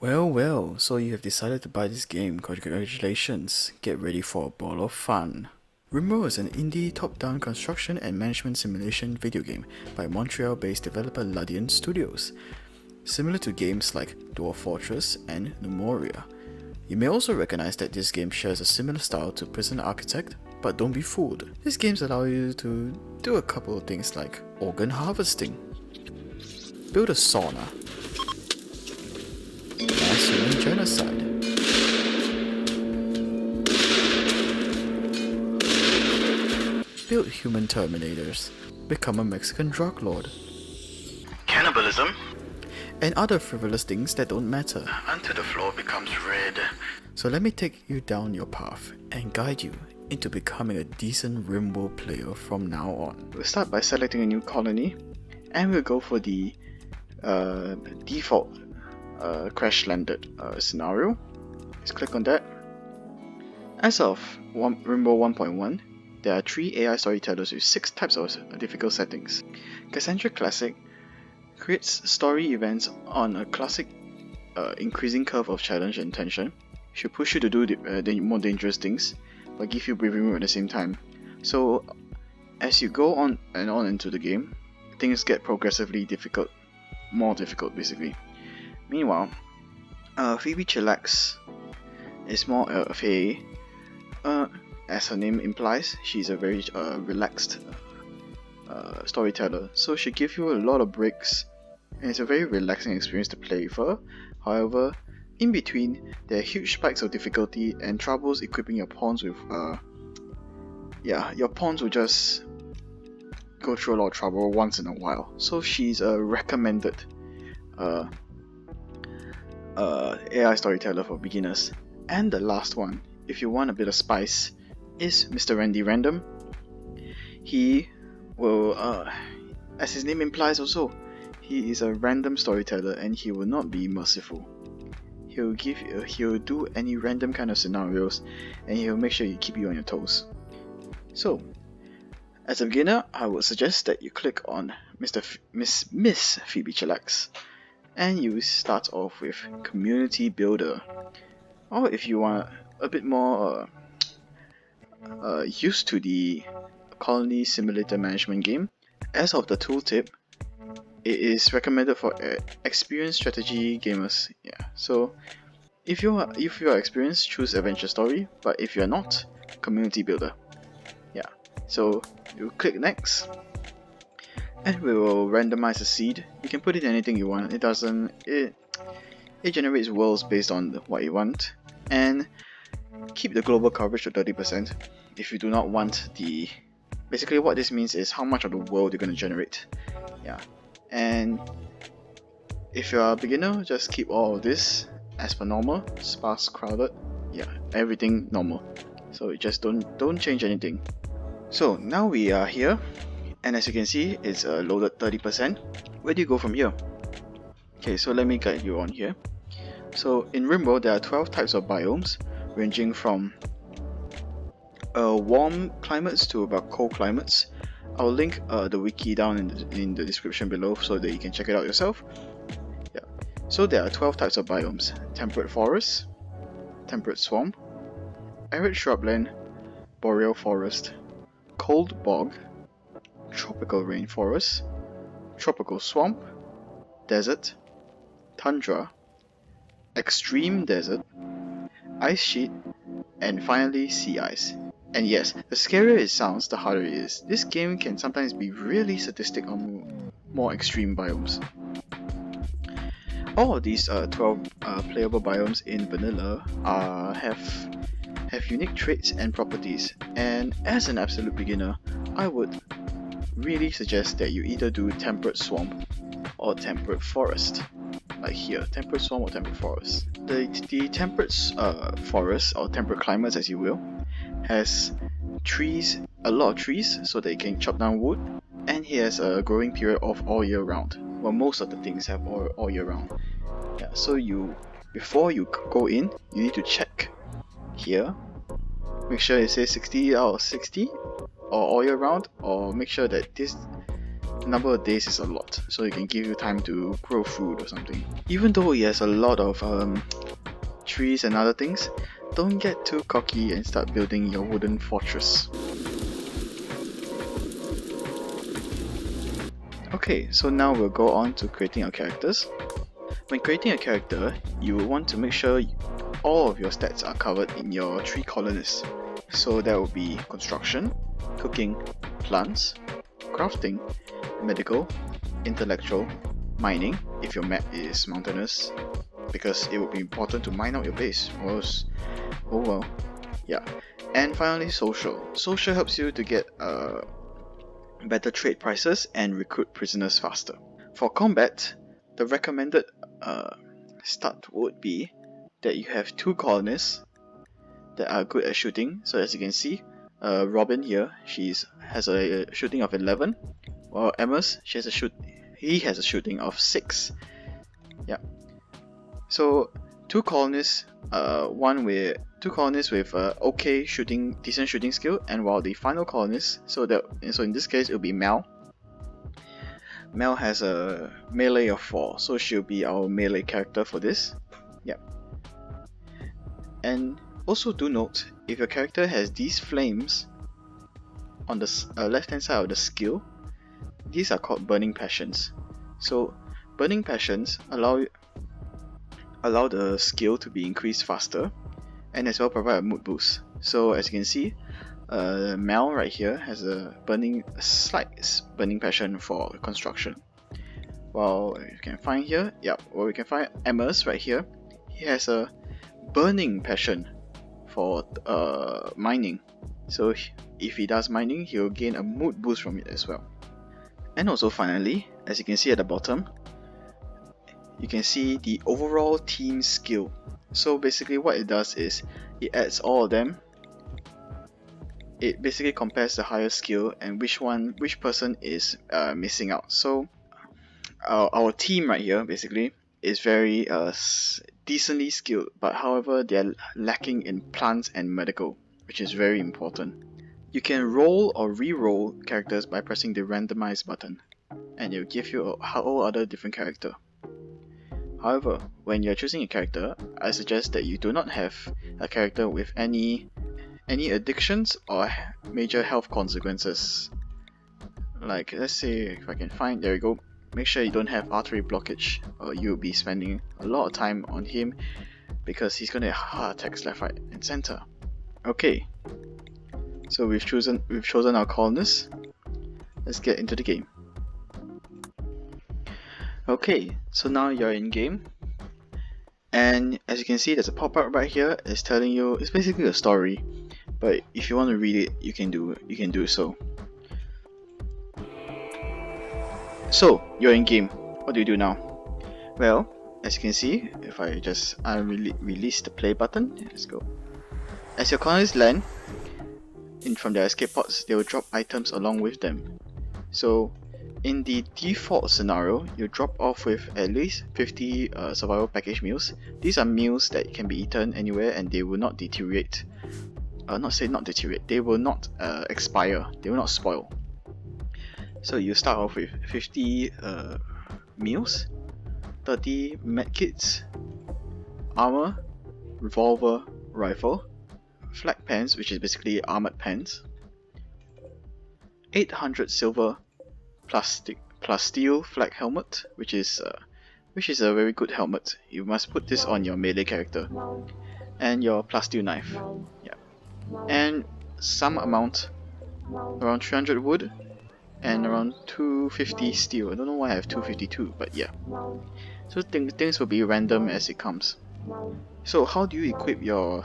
Well, so you have decided to buy this game. Congratulations. Get ready for a ball of fun. Rimworld is an indie top-down construction and management simulation video game by Montreal-based developer Ladian Studios, similar to games like Dwarf Fortress and Numoria. You may also recognize that this game shares a similar style to Prison Architect, but don't be fooled. These games allow you to do a couple of things like organ harvesting, build a sauna, mass human genocide, build human terminators, become a Mexican drug lord, Cannibalism? and other frivolous things that don't matter. Until the floor becomes red. So let me take you down your path and guide you into becoming a decent Rimworld player from now on. We'll start by selecting a new colony, and we'll go for the default crash landed scenario. Let's click on that. As of Rimworld 1.1, there are 3 AI storytellers with 6 types of difficult settings. Cassandra Classic creates story events on a classic increasing curve of challenge and tension. She'll push you to do the more dangerous things, but give you breathing room at the same time. So as you go on and on into the game, things get progressively difficult, more difficult basically. Meanwhile, Phoebe Chillax is more of a, as her name implies, she's a very relaxed storyteller, so she gives you a lot of breaks, and it's a very relaxing experience to play with her. However, in between, there are huge spikes of difficulty and troubles equipping your pawns with, your pawns will just go through a lot of trouble once in a while. So she's a recommended AI storyteller for beginners. And the last one, if you want a bit of spice, is Mr. Randy Random. He will, as his name implies also, he is a random storyteller and he will not be merciful. He'll do any random kind of scenarios and he'll make sure he keep you on your toes. So, as a beginner, I would suggest that you click on Miss Phoebe Chillax and you start off with Community Builder. Or if you want a bit more used to the colony simulator management game, as of the tooltip, it is recommended for experienced strategy gamers. So if you are experienced, choose Adventure Story, but if you are not, Community Builder. So you click next, and we will randomize the seed. You can put in anything you want. It generates worlds based on what you want, and keep the global coverage to 30% if you do not want the. Basically, what this means is how much of the world you're going to generate. And if you're a beginner, just keep all of this as per normal, sparse, crowded, everything normal. So you just don't change anything. So now we are here, and as you can see, it's loaded 30%. Where do you go from here? Okay, so let me guide you on here. So in Rimworld, there are 12 types of biomes, ranging from warm climates to about cold climates. I'll link the wiki down in the description below so that you can check it out yourself. So there are 12 types of biomes: temperate forest, temperate swamp, arid shrubland, boreal forest, cold bog, tropical rainforest, tropical swamp, desert, tundra, extreme desert, ice sheet, and finally sea ice. And yes, the scarier it sounds, the harder it is. This game can sometimes be really sadistic on more extreme biomes. All of these 12 playable biomes in vanilla have unique traits and properties, and as an absolute beginner, I would really suggest that you either do temperate swamp or temperate forest. Like here, temperate swamp or temperate forest. The temperate forest, or temperate climates as you will, has trees, a lot of trees, so that you can chop down wood, and he has a growing period of all year round. Well, most of the things have all year round. So before you go in, you need to check here. Make sure it says 60 out of 60 or all year round, or make sure that this number of days is a lot, so it can give you time to grow food or something. Even though it has a lot of trees and other things, don't get too cocky and start building your wooden fortress. Okay, so now we'll go on to creating our characters. When creating a character, you will want to make sure all of your stats are covered in your 3 colonists. So that will be construction, cooking, plants, crafting, medical, intellectual, mining if your map is mountainous, because it would be important to mine out your base, or else, oh well, yeah. And finally social. Social helps you to get better trade prices and recruit prisoners faster. For combat, the recommended start would be that you have 2 colonists that are good at shooting. So as you can see, Robin here, has a shooting of 11, while Amos, he has a shooting of 6. Yeah. So 2 colonists, two colonists with okay shooting, decent shooting skill, and while the final colonist, so in this case it will be Mel. Mel has a melee of 4, so she'll be our melee character for this. Yeah. And also do note, if your character has these flames on the left hand side of the skill, these are called burning passions. So burning passions allow the skill to be increased faster, and as well provide a mood boost. So as you can see, Mel right here has a slight burning passion for construction. While you can find here, we can find Amos right here. He has a burning passion for mining. So if he does mining, he will gain a mood boost from it as well. And also finally, as you can see at the bottom, you can see the overall team skill. So basically what it does is it adds all of them. It basically compares the higher skill and which person is missing out. So our team right here basically is very decently skilled, but however they are lacking in plants and medical, which is very important. You can roll or re-roll characters by pressing the randomize button, and it will give you a whole other different character. However, when you're choosing a character, I suggest that you do not have a character with any addictions or major health consequences. Like, let's say if I can find, there we go, make sure you don't have artery blockage, or you'll be spending a lot of time on him because he's gonna have heart attacks left, right and center. Okay, so we've chosen our colonists. Let's get into the game. Okay, so now you're in game, and as you can see, there's a pop-up right here. It's telling you, it's basically a story, but if you want to read it, you can do so. So you're in game. What do you do now? Well, as you can see, if I just release the play button, let's go. As your colonists land from their escape pods, they will drop items along with them. So in the default scenario, you drop off with at least 50 survival package meals. These are meals that can be eaten anywhere and they will not deteriorate. They will not expire, they will not spoil. So you start off with 50 meals, 30 medkits, armor, revolver, rifle, flak pants, which is basically armored pants, 800 silver plus steel flak helmet, which is a very good helmet. You must put this on your melee character, and your plus steel knife. Yeah, and some amount, around 300 wood, and around 250 steel. I don't know why I have 252, but yeah. So things will be random as it comes. So how do you equip your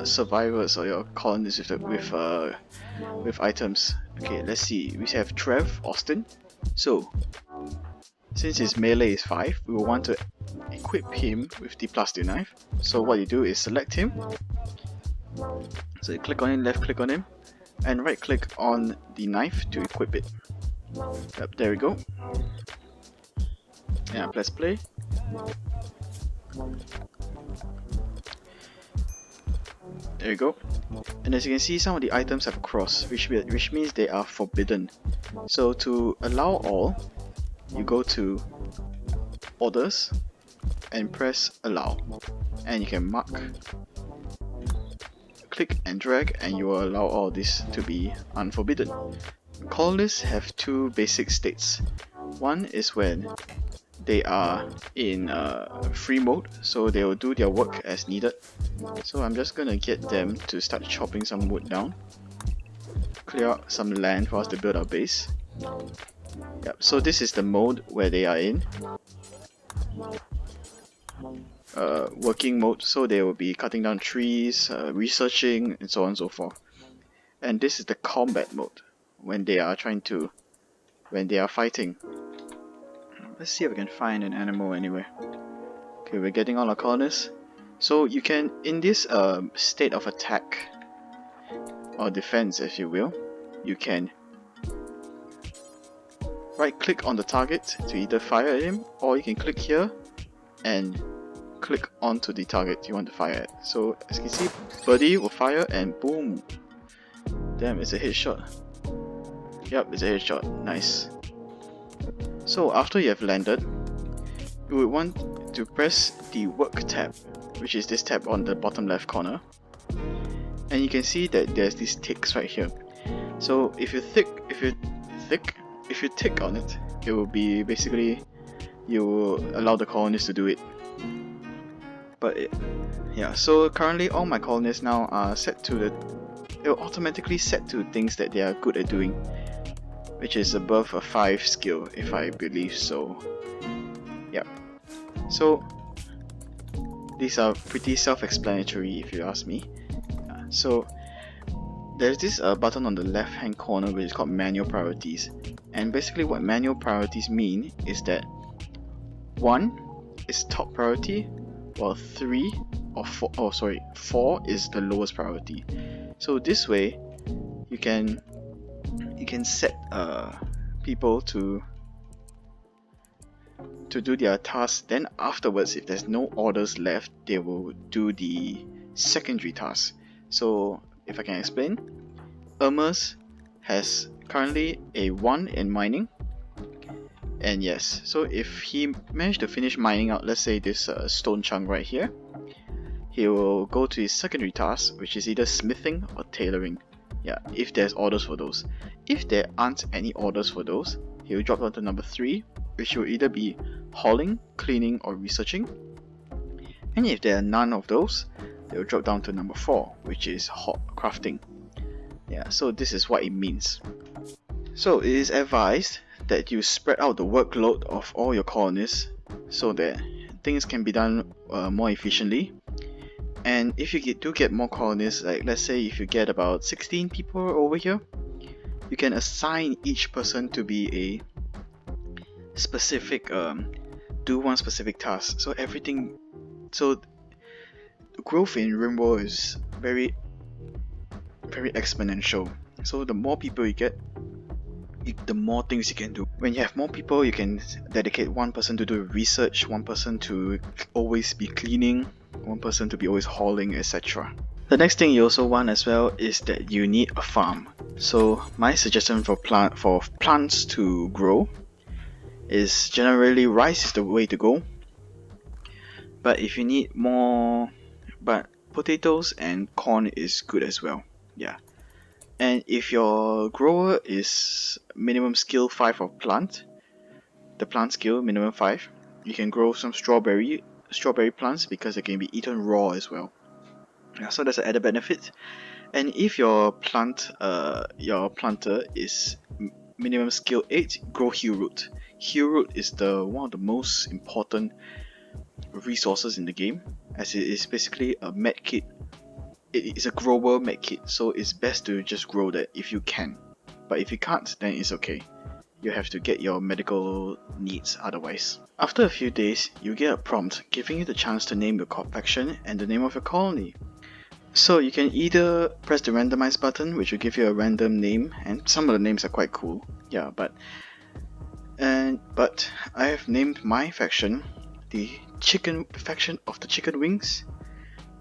survivors or your colonists with items? Okay, let's see. We have Trev Austin. So since his melee is 5, we will want to equip him with the plus steel knife. So what you do is select him. So you click on him, left click on him, and right click on the knife to equip it. Yep, there we go. Yeah, let's play. There you go. And as you can see, some of the items have a cross, which means they are forbidden. So to allow all, you go to orders and press allow, and you can mark, click and drag, and you will allow all this to be unforbidden. Colonists have two basic states. One is when they are in free mode, so they will do their work as needed. So I'm just gonna get them to start chopping some wood down, clear out some land for us to build our base. Yep, so this is the mode where they are in. Working mode, so they will be cutting down trees, researching, and so on and so forth. And this is the combat mode, when they are fighting. Let's see if we can find an animal anywhere. Okay, we're getting all our colonists. So you can, in this state of attack, or defense if you will, you can right click on the target to either fire at him, or you can click here and click onto the target you want to fire at. So as you can see, Birdie will fire and boom! Damn, it's a headshot. Yep, it's a headshot. Nice. So after you have landed, you would want to press the work tab, which is this tab on the bottom left corner. And you can see that there's these ticks right here. So if you tick on it, it will be basically, you will allow the colonists to do it. Yeah, so currently all my colonists now are set to it will automatically set to things that they are good at doing, which is above a 5 skill, if I believe so. Yeah. So these are pretty self-explanatory if you ask me. So there's this button on the left hand corner which is called manual priorities, and basically what manual priorities mean is that 1 is top priority, while 4 is the lowest priority. So this way you can set people to do their tasks. Then afterwards, if there's no orders left, they will do the secondary tasks. So if I can explain, Hermes has currently a 1 in mining, and yes, so if he managed to finish mining out, let's say this stone chunk right here, he will go to his secondary task, which is either smithing or tailoring. Yeah, if there's orders for those. If there aren't any orders for those, he will drop down to number 3, which will either be hauling, cleaning, or researching. And if there are none of those, they will drop down to number 4, which is crafting. Yeah, so this is what it means. So it is advised that you spread out the workload of all your colonists so that things can be done more efficiently. And if you do get more colonists, like let's say if you get about 16 people over here, you can assign each person to be a specific do one specific task. So growth in Rimworld is very exponential. So the more people you get, the more things you can do. When you have more people, you can dedicate one person to do research, one person to always be cleaning, one person to be always hauling, etc. The next thing you also want as well is that you need a farm. So my suggestion for plants to grow is generally rice is the way to go. But if you need more, potatoes and corn is good as well. Yeah. And if your grower is minimum skill 5 of plant, the plant skill minimum 5, you can grow some strawberry plants because they can be eaten raw as well. Yeah, so that's an added benefit. And if your planter is minimum skill 8, grow heel root. Heel root is one of the most important resources in the game, as it is basically a med kit. It is a grower med kit, so it's best to just grow that if you can. But if you can't, then it's okay. You have to get your medical needs otherwise. After a few days, you get a prompt giving you the chance to name your faction and the name of your colony. So you can either press the randomize button, which will give you a random name, and some of the names are quite cool. Yeah, but I have named my faction the faction of the chicken wings,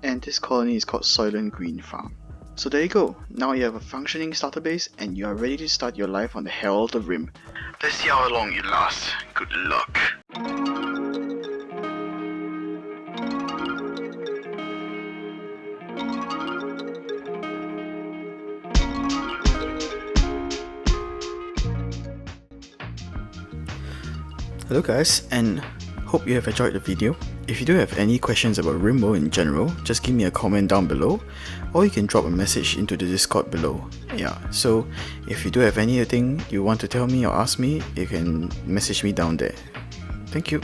And this colony is called Soylent Green Farm. So there you go, now you have a functioning starter base and you are ready to start your life on the Herald of Rim. Let's see how long you last. Good luck. Hello guys, and hope you have enjoyed the video. If you do have any questions about Rimworld in general, just give me a comment down below, or you can drop a message into the Discord below. Yeah, so if you do have anything you want to tell me or ask me, you can message me down there. Thank you.